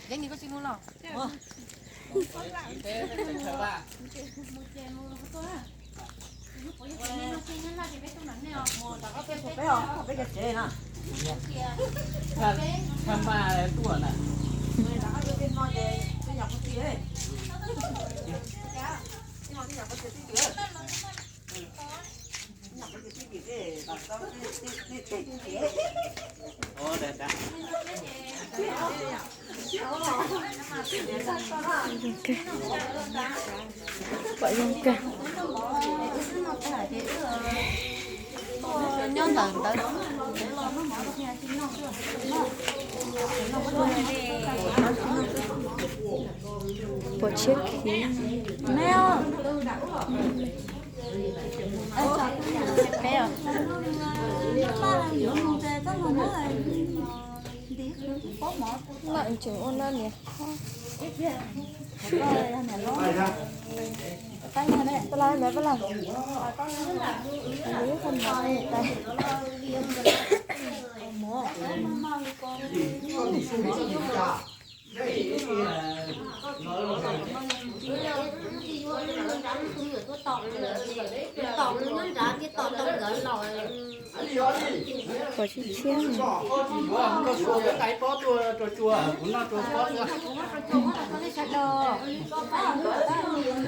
Danh đi có xin luôn nào. Tham ma tuần à. Ồ, đẹp đã. Vậy luôn kìa. Nhón tận tới. Bộ chiếc khí. Mèo. Mèo. Lợn trứng ôn lên nhỉ. Bala mẹ bala. Lý không nói đây. Có chiếc chiên.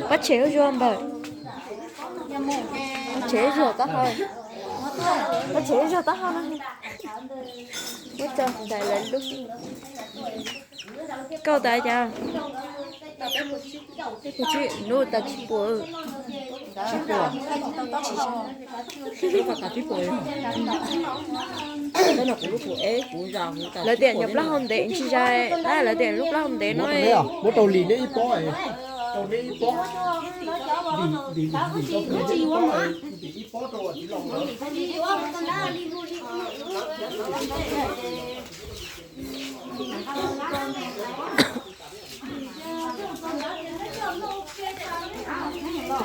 Bắt chéo cho anh bà. Chế rửa tắt thôi. Bắt chế rửa tắt thôi. Bắt cho đại lên lúc. Câu tại chào. Một chuyện nô ta chỉ bùa. Chỉ bùa. Chỉ có cả chỉ bùa. Đây là của lúc của ế của giàu của ta. Lấy tiền nhập lắc không đến chi trai. Đây là tiền lúc lắc không đến nói. Bố tàu lì đấy ít bó ấy. Tàu đấy ít bó. Đi ít bó ấy. Đi ít bó rồi chỉ lòng nữa.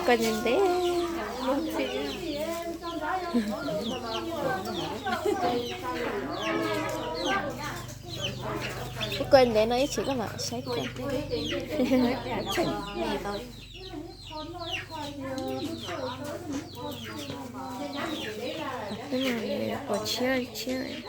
Còn nhìn thế. Cái quên đấy nó chỉ có mà sách quên. Nhưng mà có chia